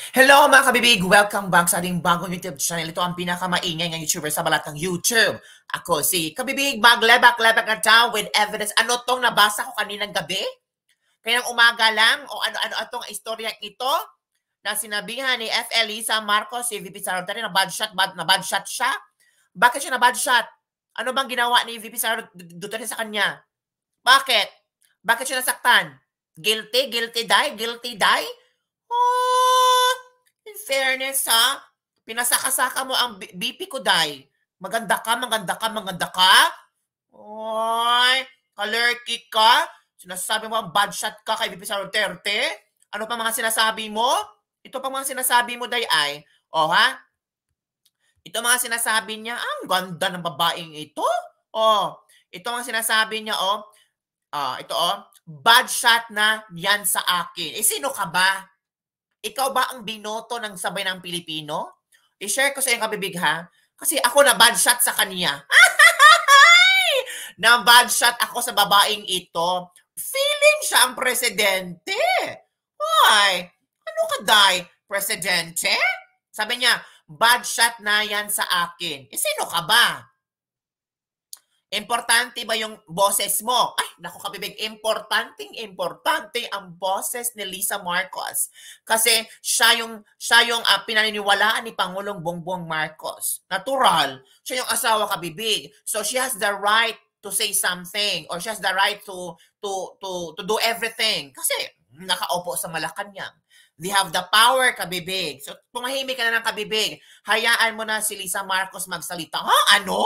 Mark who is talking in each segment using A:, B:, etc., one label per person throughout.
A: Hello mga kabibig! Welcome back sa ating bagong YouTube channel. Ito ang pinakamaingay ng YouTuber sa balat ng YouTube. Ako si Kabibig, maglebak-lebak na tayo with evidence. Ano tong nabasa ko kaninang gabi? Kayang umaga lang? O ano-ano itong istorya ito? Na sinabihan ni F. Elisa Marcos, si VP Sara Duterte, na bad shot siya? Bakit siya na bad shot? Ano bang ginawa ni VP Sara Duterte sa kanya? Bakit? Bakit siya nasaktan? Guilty? Guilty die? Guilty die? Oh, in fairness ha, pinasakasaka mo ang BP ko, day. Maganda ka, maganda ka, maganda ka. Oy, kalerki ka. Sinasabi mo ang bad shot ka kay VP Sara Duterte. Ano pa mga sinasabi mo? Ito pa mga sinasabi mo, day ay. O ha? Ito mga sinasabi niya, ang ganda ng babaeng ito. O, ito mga sinasabi niya, ito bad shot na yan sa akin. Sino ka ba? Ikaw ba ang binoto ng sabay ng Pilipino? I-share ko sa iyong kabibig ha. Kasi ako na bad shot sa kanya. Na bad shot ako sa babaeng ito. Feeling siya ang presidente. Why? Ano ka, day? Presidente? Sabi niya, bad shot na yan sa akin. Sino ka ba? Importante ba yung boses mo? Ay, naku kabibig, importante ang boses ni Lisa Marcos. Kasi siya yung pinaniniwalaan ni Pangulong Bongbong Marcos. Natural, siya yung asawa kabibig. So she has the right to say something or she has the right to do everything. Kasi nakaupo sa Malacanang. They have the power, kabibig. So tumahimik ka na ng kabibig. Hayaan mo na si Lisa Marcos magsalita. Ha? Ano?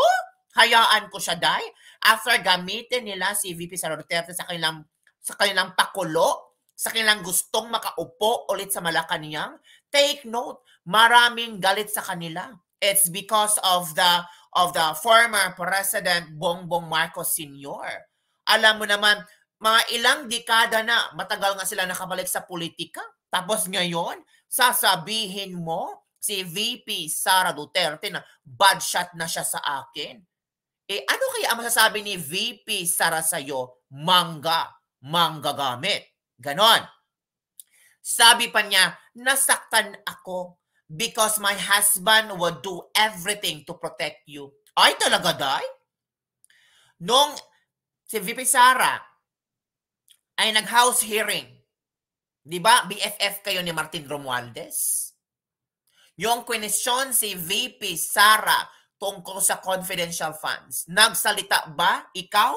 A: Hayaan ko siya, day. After gamitin nila si VP Sara Duterte sa kanilang pakulo, sa kanilang gustong makaupo ulit sa Malacanang, take note, maraming galit sa kanila. It's because of the former President Bongbong Marcos Sr. Alam mo naman, mga ilang dekada na, matagal nga sila nakabalik sa politika. Tapos ngayon, sasabihin mo si VP Sara Duterte na bad shot na siya sa akin. Ano kaya ang masasabi ni VP Sara sa'yo? Mangga gamit. Ganon. Sabi pa niya, nasaktan ako because my husband would do everything to protect you. Ay, talaga, day? Nung si VP Sara ay nag-house hearing, di ba, BFF kayo ni Martin Romualdez? Yung question si VP Sara tungkol sa confidential funds. Nagsalita ba ikaw?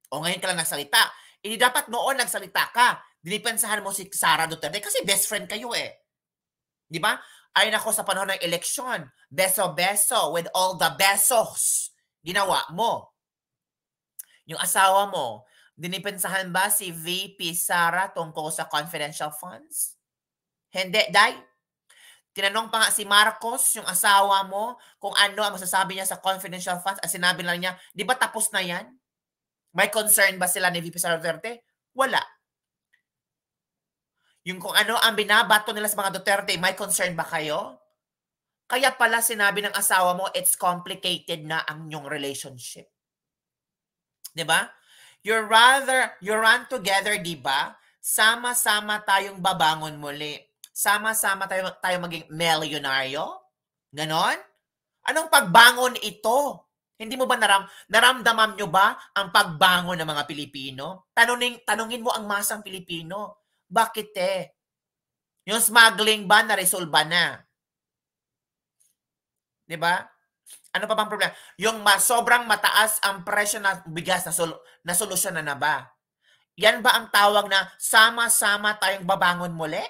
A: O ngayon ka lang nagsalita. Hindi dapat noon nagsalita ka. Dinipensahan mo si Sara Duterte kasi best friend kayo eh. Di ba? Ay nako, sa panahon ng eleksyon, beso-beso with all the besos ginawa mo. Yung asawa mo, dinipensahan ba si VP Sara tungkol sa confidential funds? Hindi, day. Tinanong pa nga si Marcos, yung asawa mo, kung ano ang masasabi niya sa confidential funds. At sinabi lang niya, di ba tapos na yan? May concern ba sila ni VP Sara Duterte? Wala. Yung kung ano ang binabato nila sa mga Duterte, may concern ba kayo? Kaya pala sinabi ng asawa mo, it's complicated na ang inyong relationship. Di ba? You run together, di ba? Sama-sama tayong babangon muli. Sama-sama tayo maging milyonaryo? Ganon? Anong pagbangon ito? Hindi mo ba naramdaman nyo ba ang pagbangon ng mga Pilipino? Tanungin mo ang masang Pilipino. Bakit Yung smuggling ba na-resolba na? Diba? Ano pa bang problema? Yung sobrang mataas ang presyo ng bigas na solusyon na ba? Yan ba ang tawag na sama-sama tayong babangon muli?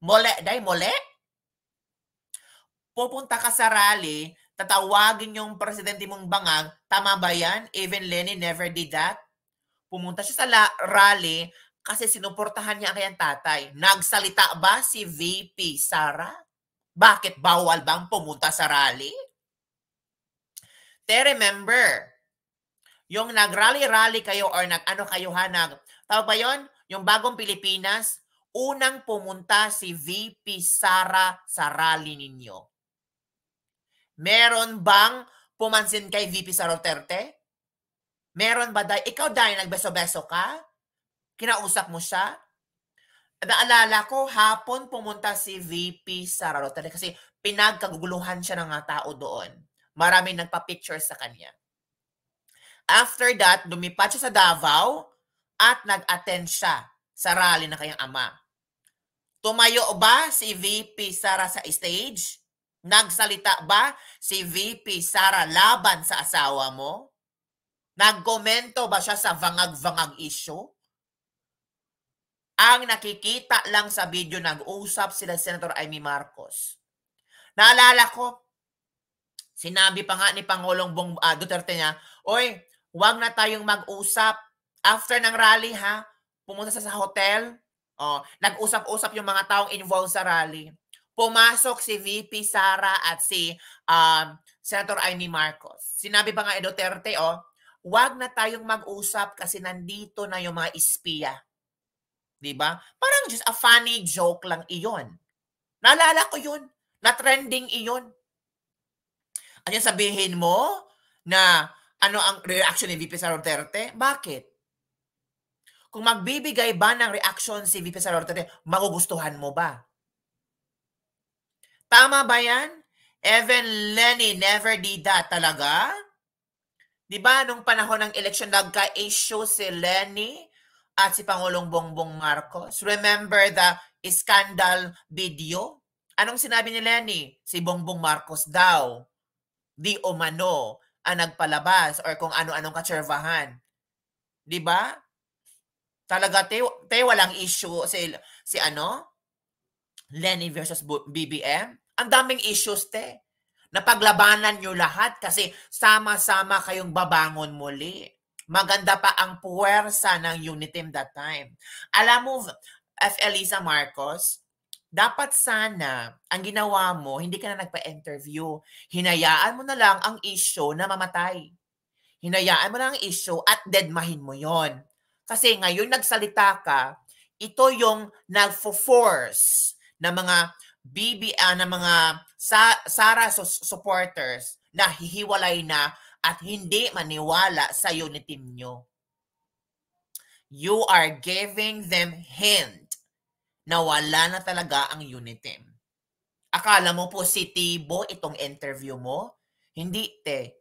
A: Mole? Pupunta ka sa rally, tatawagin yung presidente mong bangag, tama ba yan? Even Lenny never did that. Pumunta siya sa rally kasi sinuportahan niya ang kanyang tatay. Nagsalita ba si VP Sara? Bakit bawal bang pumunta sa rally? Remember, yung nag-rally-rally kayo or nag-ano kayo tawag ba yun? Yung bagong Pilipinas, unang pumunta si VP Sara sa rally ninyo. Meron bang pumansin kay VP Sara Duterte? Meron ba, day? Ikaw, day, nagbeso-beso ka? Kinausap mo siya? naalala ko, hapon pumunta si VP Sara Duterte kasi pinagkaguguluhan siya ng mga tao doon. Maraming nagpa-picture sa kanya. After that, lumipat siya sa Davao at nag-attend siya sa rally ng kanyang ama. Tumayo ba si VP Sara sa stage? Nagsalita ba si VP Sara laban sa asawa mo? Nagkomento ba siya sa vangag-vangag issue? Ang nakikita lang sa video, nag-usap sila Senator Amy Marcos. Naalala ko, sinabi pa nga ni Pangulong Duterte niya, oy, huwag na tayong mag-usap. After ng rally ha, pumunta sa hotel, nag-usap-usap yung mga taong involved sa rally. Pumasok si VP Sara at si Senator Amy Marcos. Sinabi pa nga ni Duterte, huwag na tayong mag-usap kasi nandito na yung mga espiya. Diba? Parang just a funny joke lang iyon. Naalala ko yun. Na-trending iyon. Ano yung sabihin mo na ano ang reaction ni VP Sara Duterte? Bakit? Kung magbibigay ba ng reaction si VP Sara Duterte, magugustuhan mo ba? Tama ba yan? Even Lenny never did that talaga? Diba nung panahon ng election, nagka-issue si Lenny at si Pangulong Bongbong Marcos? Remember the scandal video? Anong sinabi ni Lenny? Si Bongbong Marcos daw, di umano, ang nagpalabas or kung ano-anong katservahan. Diba? Talaga, te walang issue si Lenny versus BBM. Ang daming issues, te. Napaglabanan nyo lahat kasi sama-sama kayong babangon muli. Maganda pa ang puwersa ng Uniteam that time. Alam mo, F. Elisa Marcos, dapat sana, ang ginawa mo, hindi ka na nagpa-interview. Hinayaan mo na lang ang issue na mamatay. Hinayaan mo lang ang issue at deadmahin mo yon. Kasi ngayon nagsalita ka, ito yung nagfo-force na mga na mga Sara supporters na hihiwalay na at hindi maniwala sa Uniteam nyo. You are giving them hint na wala na talaga ang Uniteam. Akala mo positibo itong interview mo? Hindi, te.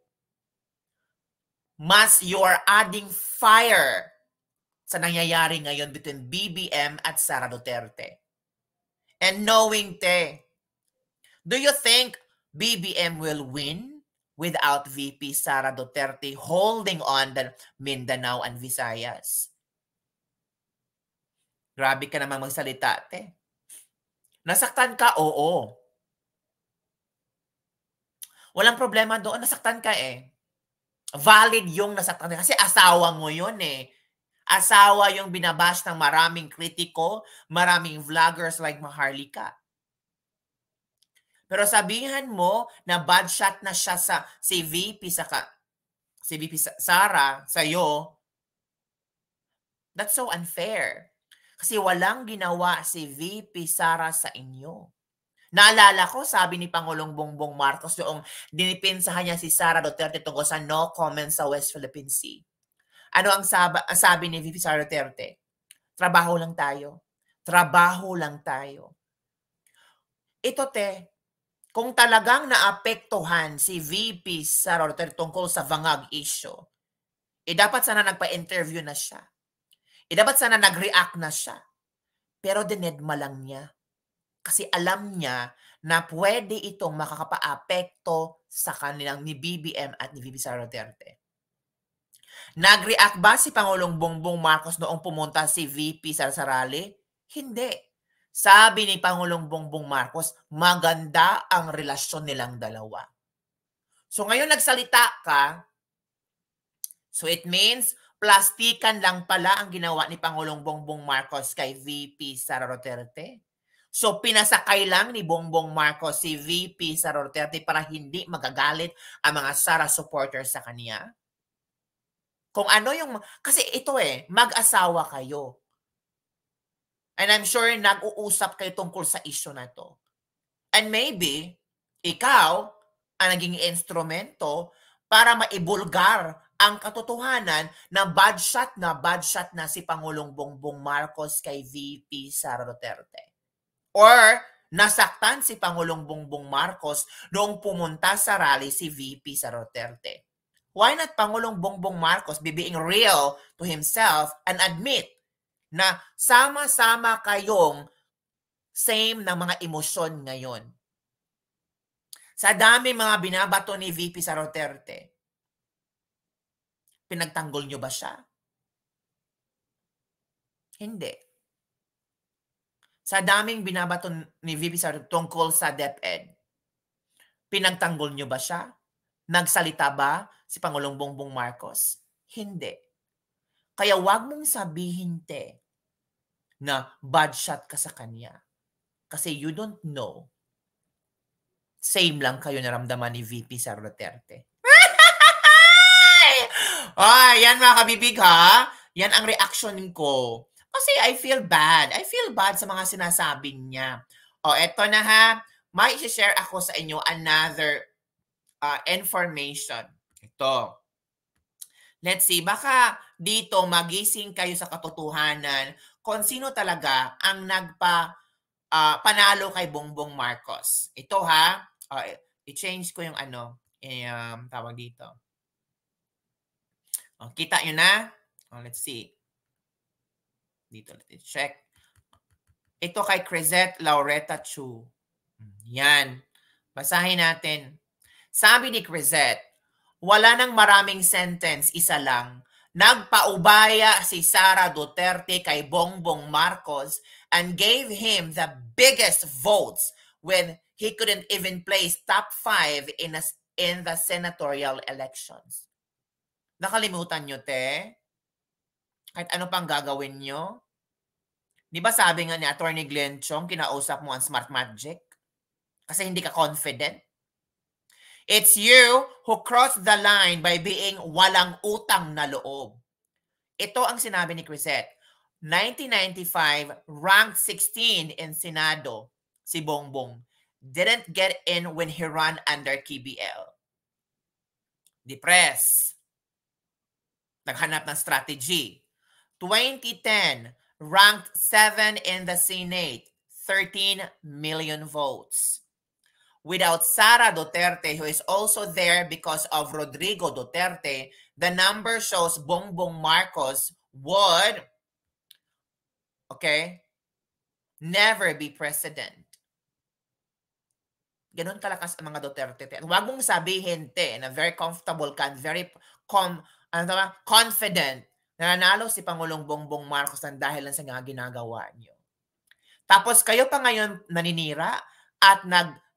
A: Mas you are adding fire sa nangyayari ngayon between BBM at Sara Duterte. And knowing, te, do you think BBM will win without VP Sara Duterte holding on the Mindanao and Visayas? Grabe ka namang magsalita, te. Nasaktan ka? Oo. Walang problema doon. Nasaktan ka eh. Valid yung nasaktan ka. Kasi asawa mo yun eh. Asawa yung binabash ng maraming kritiko, maraming vloggers like Maharlika. Pero sabihan mo na bad shot na siya sa si VP Sara sa'yo, that's so unfair. Kasi walang ginawa si VP Sara sa inyo. Naalala ko, sabi ni Pangulong Bongbong Marcos noong dinipinsahan niya si Sara Duterte tungkol sa no comment sa West Philippine Sea. Ano ang sabi ni VP Sara Duterte? Trabaho lang tayo. Trabaho lang tayo. Ito, te, kung talagang naapektuhan si VP Sara Duterte tungkol sa Vangag issue, dapat sana nagpa-interview na siya. Dapat sana nag-react na siya. Pero dinedma lang niya. Kasi alam niya na pwede itong makakapa-apekto sa kanilang ni BBM at ni VP Sara Duterte. Nag-react ba si Pangulong Bongbong Marcos noong pumunta si VP sa rally? Hindi. Sabi ni Pangulong Bongbong Marcos, maganda ang relasyon nilang dalawa. So ngayon nagsalita ka, so it means plastikan lang pala ang ginawa ni Pangulong Bongbong Marcos kay VP Sara Duterte. So pinasakay lang ni Bongbong Marcos si VP Sara Duterte para hindi magagalit ang mga Sara supporters sa kanya. Kung ano yung, kasi ito mag-asawa kayo. And I'm sure nag-uusap kayo tungkol sa issue na to. And maybe, ikaw ang naging instrumento para maibulgar ang katotohanan na bad shot na si Pangulong Bongbong Marcos kay VP Sara Duterte. Or nasaktan si Pangulong Bongbong Marcos noong pumunta sa rally si VP Sara Duterte. Why not Pangulong Bongbong Marcos be being real to himself and admit na sama-sama kayong same ng mga emosyon ngayon? Sa dami mga binabato ni VP Sara Duterte, pinagtanggol nyo ba siya? Hindi. Sa daming binabato ni VP Sara tungkol sa DepEd, pinagtanggol nyo ba siya? Nagsalita ba si Pangulong Bongbong Marcos? Hindi. Kaya wag mong sabihin, te, na bad shot ka sa kanya. Kasi you don't know. Same lang kayo naramdaman ni VP Sara Duterte. Ay, yan mga kabibig ha. Yan ang reaction ko. Kasi I feel bad. I feel bad sa mga sinasabi niya. O, eto na ha. May i-share ako sa inyo another information. Ito. Let's see, baka dito magising kayo sa katotohanan kung sino talaga ang panalo kay Bongbong Marcos. Ito ha, i-change ko yung tawag dito. Kita nyo na? Let's see. Dito, let's check. Ito kay Crisette Laureta Chu. Yan. Basahin natin. Sabi ni Crisette, wala nang maraming sentence, isa lang. Nagpaubaya si Sara Duterte kay Bongbong Marcos and gave him the biggest votes when he couldn't even place top 5 in the senatorial elections. Nakalimutan nyo, te? Kahit ano pang gagawin nyo? Di ba sabi nga ni Attorney Glenn Chong, kinausap mo ang Smart Magic? Kasi hindi ka confident? It's you who crossed the line by being walang utang na loob. Ito ang sinabi ni Crisette. 1995, ranked 16 in Senado, si Bongbong. Didn't get in when he ran under KBL. Depressed. Naghanap ng strategy. 2010, ranked 7 in the Senate, 13 million votes. Without Sara Duterte, who is also there because of Rodrigo Duterte, the number shows Bongbong Marcos would, never be president. Ganun kalakas ang mga Duterte. Huwag mong sabihin, te, na very comfortable ka, very confident na nanalo si Pangulong Bongbong Marcos dahil lang sa ginagawa niyo. Tapos kayo pa ngayon naninira at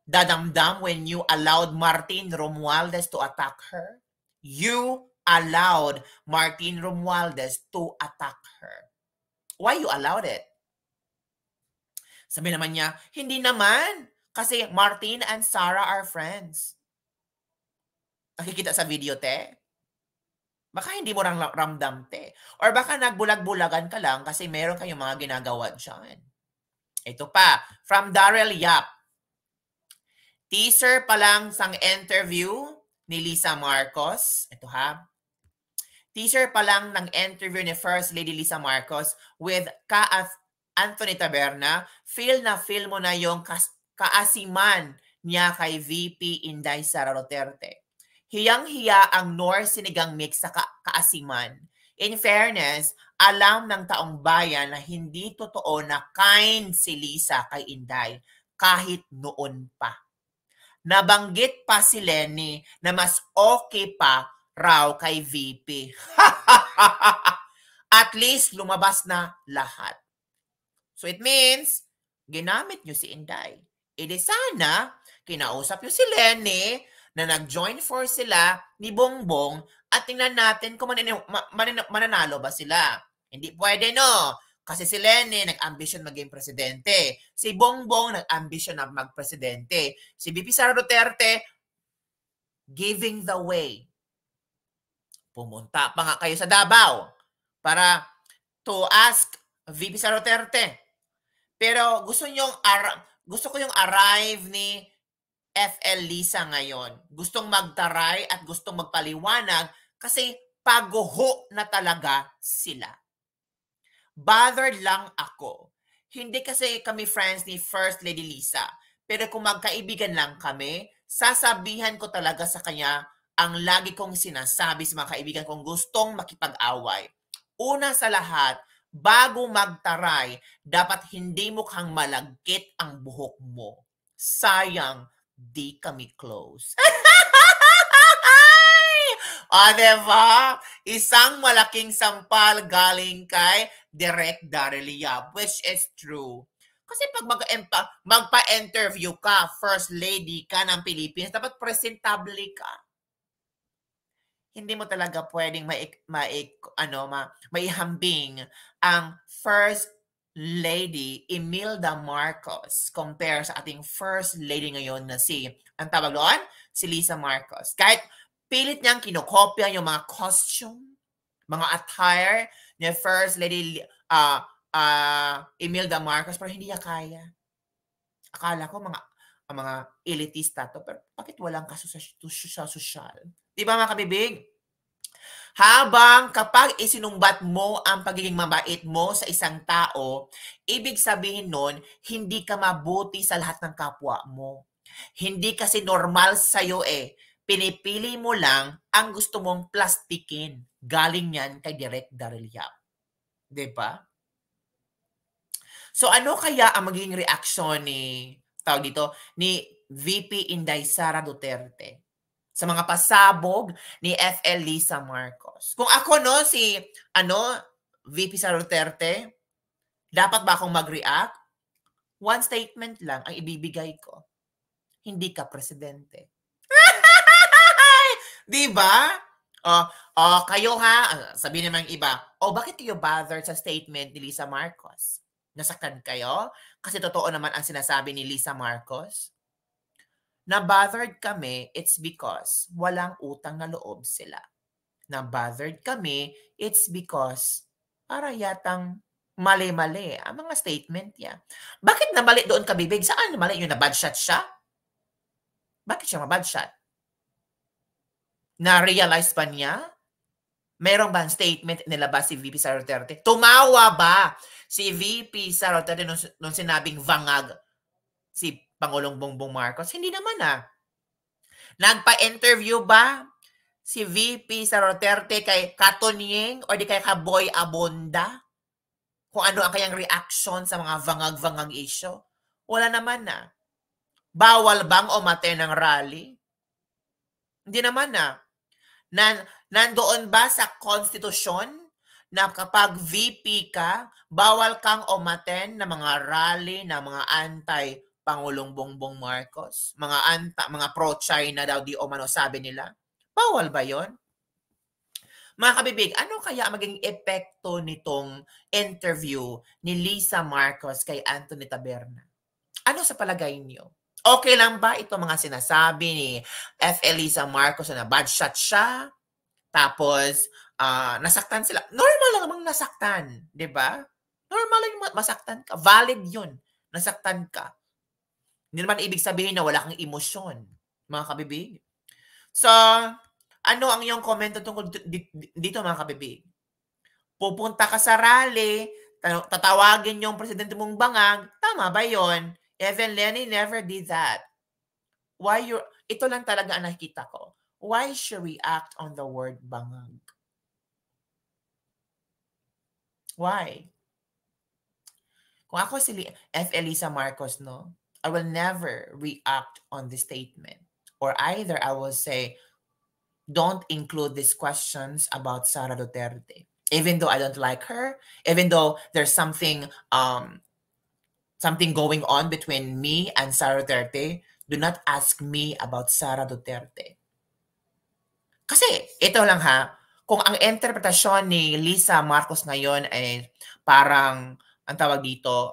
A: dadamdam when you allowed Martin Romualdez to attack her? You allowed Martin Romualdez to attack her. Why you allowed it? Sabi naman niya, hindi naman. Kasi Martin and Sara are friends. Nakikita sa video, te? Baka hindi mo ramdam, te. Or baka nagbulag-bulagan ka lang kasi meron kayong mga ginagawa dyan. Ito pa, from Darrell Yap. Teaser pa lang sang interview ni Lisa Marcos. Ito ha. Teaser pa lang ng interview ni First Lady Lisa Marcos with Anthony Taberna. Feel mo na yung kaasiman niya kay VP Inday Sara Duterte. Hiyang-hiya ang Nor Sinigang Mix sa kaasiman. In fairness, alam ng taong bayan na hindi totoo na kind si Lisa kay Inday kahit noon pa. Nabanggit pa si Lenny na mas okay pa raw kay VP. At least lumabas na lahat. So it means, ginamit nyo si Inday. E di sana, kinausap nyo si Lenny na nag-join force sila ni Bongbong at tingnan natin kung mananalo ba sila. Hindi pwede, no? Kasi si Lenny nag-ambisyon maging presidente. Si Bongbong nag-ambisyon na mag-presidente. Si VP Sara Duterte, giving the way. Pumunta pa nga kayo sa Davao para to ask VP Sara Duterte. Pero gusto ko yung arrive ni FL Lisa ngayon. Gustong magtaray at gustong magpaliwanag kasi paguho na talaga sila. Bothered lang ako. Hindi kasi kami friends ni First Lady Lisa. Pero kung magkaibigan lang kami, sasabihan ko talaga sa kanya ang lagi kong sinasabi sa mga kaibigan kong gustong makipag-away. Una sa lahat, bago magtaray, dapat hindi mukhang malagkit ang buhok mo. Sayang, di kami close. O, diba? Isang malaking sampal galing kay Direk Daryl Yap, which is true. Kasi pag magpa-interview ka, first lady ka ng Pilipinas, dapat presentable ka. Hindi mo talaga pwedeng maihambing ang first lady Imelda Marcos compare sa ating first lady ngayon na ang tawag doon, si Lisa Marcos. Kahit pilit niyang kinokopya yung mga costume, mga attire ni First Lady Imelda Marcos, pero hindi niya kaya. Akala ko mga elitista to, pero bakit walang kaso sa sosyal? Di ba mga kabibig? Habang kapag isinumbat mo ang pagiging mabait mo sa isang tao, ibig sabihin nun, hindi ka mabuti sa lahat ng kapwa mo. Hindi kasi normal sa'yo eh. Pinipili mo lang ang gusto mong plastikin. Galing yan kay Direk Daryl Yap. Diba? So ano kaya ang magiging reaksyon ni VP Inday Sara Duterte sa mga pasabog ni FL Lisa Marcos? Kung ako VP Sara Duterte, dapat ba akong mag-react? One statement lang ang ibibigay ko. Hindi ka presidente. Diba? Kayo sabihin naman ng iba, bakit kayo bothered sa statement ni Lisa Marcos? Nasaktan kayo? Kasi totoo naman ang sinasabi ni Lisa Marcos. Na-bothered kami, it's because walang utang na loob sila. Na-bothered kami, it's because para yatang mali-mali ang mga statement niya. Bakit namali doon kabibig? Saan namali yun? Na-bad shot siya? Bakit siya ma-bad shot? Na-realize ba niya? Merong ba statement nilabas si VP Sara Duterte? Tumawa ba si VP Sara Duterte nung sinabing vangag si Pangulong Bongbong Marcos? Hindi naman Nagpa-interview ba si VP Sara Duterte kay Katonyeng o di kay Kaboy Abonda? Kung ano ang kanyang reaction sa mga vangag-vangag issue? Wala naman Bawal bang umate ng rally? Hindi naman nandoon ba sa konstitusyon na kapag VP ka, bawal kang umaten ng mga rally ng mga anti-Pangulong Bongbong Marcos? Mga pro-China daw di umano sabi nila. Bawal ba yon? Mga kabibig, ano kaya maging epekto nitong interview ni Lisa Marcos kay Anthony Taberna? Ano sa palagay niyo? Okay lang ba ito mga sinasabi ni FL Lisa Marcos na bad shot siya? Tapos, nasaktan sila. Normal lang namang nasaktan. Diba? Normal lang masaktan ka. Valid yun. Nasaktan ka. Hindi naman ibig sabihin na wala kang emosyon, mga kabibig. So, ano ang iyong komento tungkol dito, mga kabibig? Pupunta ka sa rally, tatawagin yung presidente mong bangag, tama ba yon? Evan Lenny never did that. Ito lang talaga ang nakikita ko. Why should we act on the word bangag? Why? Kung ako si FL Lisa Marcos, I will never react on this statement. Or either I will say, don't include these questions about Sara Duterte. Even though I don't like her, even though there's something going on between me and Sara Duterte, do not ask me about Sara Duterte. Kasi, ito lang kung ang interpretasyon ni Lisa Marcos ngayon ay parang, ang tawag dito,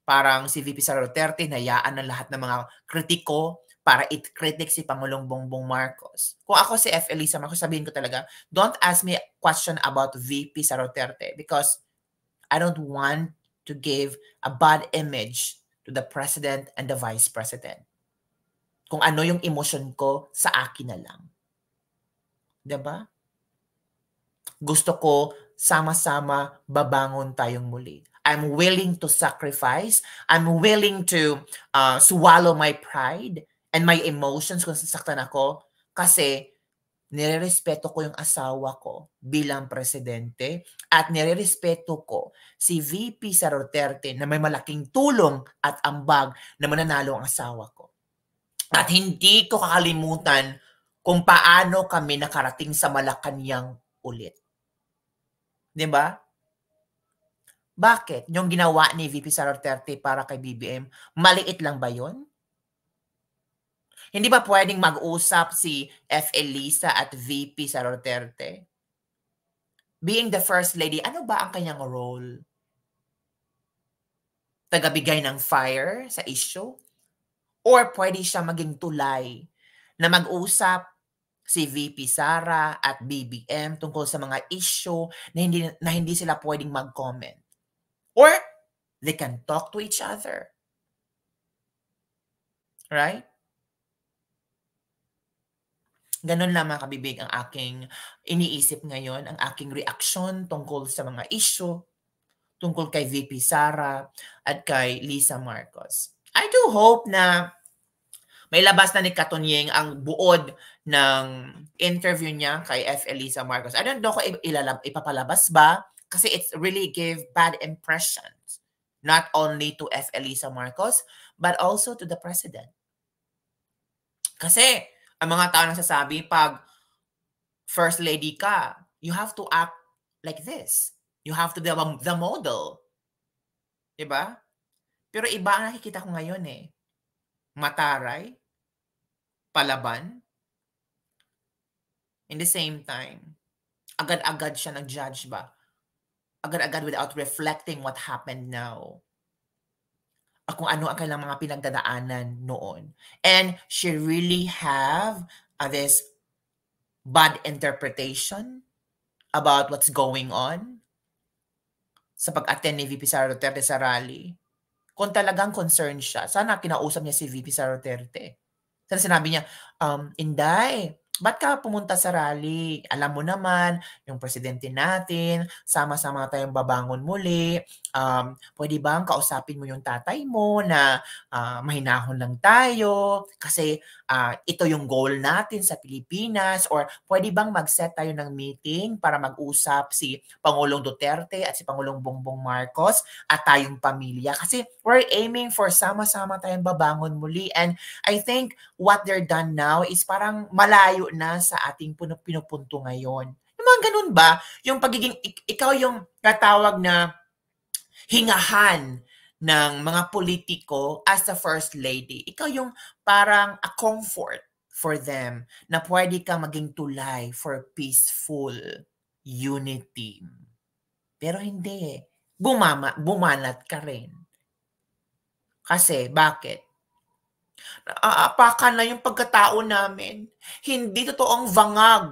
A: parang si VP Sara Duterte, nayaan ng lahat ng mga kritiko para i-critic si Pangulong Bongbong Marcos. Kung ako si FL Lisa Marcos, sabihin ko talaga, don't ask me a question about VP Sara Duterte because I don't want to give a bad image to the President and the Vice President. Kung ano yung emosyon ko, sa akin na lang. Diba? Gusto ko sama-sama babangon tayong muli. I'm willing to sacrifice. I'm willing to swallow my pride and my emotions kung sasaktan ako kasi nirerespeto ko yung asawa ko bilang presidente at nirerespeto ko si VP Sara Duterte na may malaking tulong at ambag na mananalo ang asawa ko. At hindi ko kakalimutan kung paano kami nakarating sa Malacanang ulit. 'Di ba? Bakit? Yung ginawa ni VP Sara Duterte para kay BBM, maliit lang ba yun? Hindi ba pwedeng mag-usap si F. Elisa at VP Sara Duterte? Being the First Lady, ano ba ang kanyang role? Tagabigay ng fire sa issue? Or pwede siya maging tulay na mag-usap si VP Sara at BBM tungkol sa mga issue na hindi sila pwedeng mag-comment? Or they can talk to each other. Right? Ganun lang mga kabibig ang aking iniisip ngayon, ang aking reaksyon tungkol sa mga issue, tungkol kay VP Sara at kay Lisa Marcos. I do hope na may labas na ni Katunying ang buod ng interview niya kay F. Elisa Marcos. I don't know kung ipapalabas ba kasi it really gave bad impressions not only to F. Elisa Marcos but also to the President. Kasi ang mga tao nagsasabi, pag First Lady ka, you have to act like this. You have to be the model. Diba? Pero iba ang nakikita ko ngayon eh. Mataray, palaban, in the same time, agad-agad siya nag-judge ba? Agad-agad without reflecting what happened now. Kung ano ang kailang mga pinagdadaanan noon. And she really have this bad interpretation about what's going on sa pag-attend ni VP Sara Duterte sa rally. Kung talagang concerned siya, sana kinausap niya si VP Sara Duterte. Sana sinabi niya, Inday, ba't ka pumunta sa rally? Alam mo naman, yung presidente natin, sama-sama tayong babangon muli. Pwede bang kausapin mo yung tatay mo na mahinahon lang tayo? Kasi ito yung goal natin sa Pilipinas. Or pwede bang mag-set tayo ng meeting para mag-usap si Pangulong Duterte at si Pangulong Bongbong Marcos at tayong pamilya? Kasi we're aiming for sama-sama tayong babangon muli. And I think what they're done now is parang malayo na sa ating pinupunto ngayon. Yung mga ganun ba? Yung pagiging, ikaw yung katawag na hingahan ng mga politiko as the First Lady. Ikaw yung parang a comfort for them na pwede kang maging tulay for peaceful unity. Pero hindi. Bumanat ka rin. Kasi, bakit? Naaapakan na yung pagkatao namin. Hindi totoong vangag.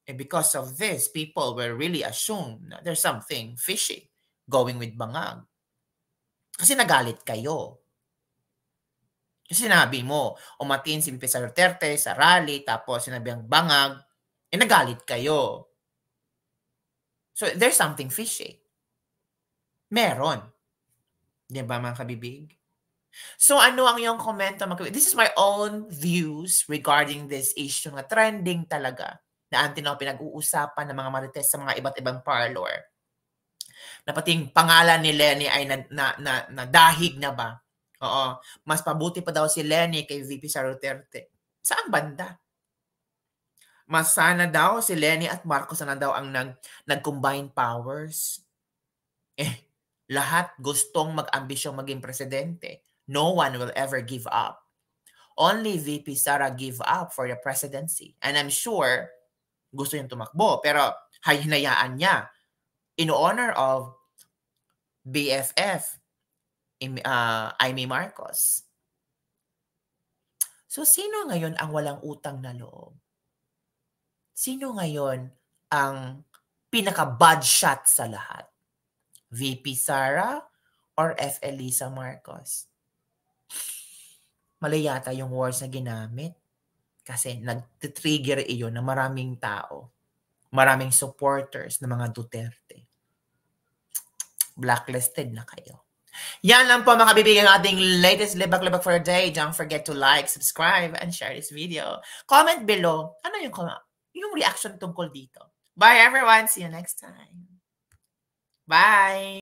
A: And because of this, people will really assume na there's something fishy going with bangag. Kasi nagalit kayo. Kasi sinabi mo, umatin si VP Sara Duterte sa rally, tapos sinabi ang bangag, nagalit kayo. So, there's something fishy. Meron. Di ba mga kabibig? So ano ang iyong komento? This is my own views regarding this issue na trending talaga na pinag-uusapan ng mga marites sa mga iba't ibang parlor. Na pating pangalan ni Lenny ay nadahig na ba? Oo. Mas pabuti pa daw si Lenny kay VP Sara Duterte. Saan banda? Mas sana daw si Lenny at Marcos na daw ang nag-combine powers. Lahat gustong mag-ambisyong maging presidente. No one will ever give up. Only VP Sara give up for the presidency. And I'm sure gusto niyang tumakbo. Pero hinayaan niya in honor of BFF, Amy Marcos. So sino ngayon ang walang utang na loob? Sino ngayon ang pinaka-bad shot sa lahat? VP Sara or F. Elisa Marcos? Mali yata yung words na ginamit kasi nag-trigger iyon ng maraming tao. maraming supporters ng mga Duterte. Blacklisted na kayo. Yan lang po mga kabibig ang ating latest libak-libak for a day. Don't forget to like, subscribe, and share this video. Comment below, ano yung reaction tungkol dito. Bye everyone! See you next time. Bye!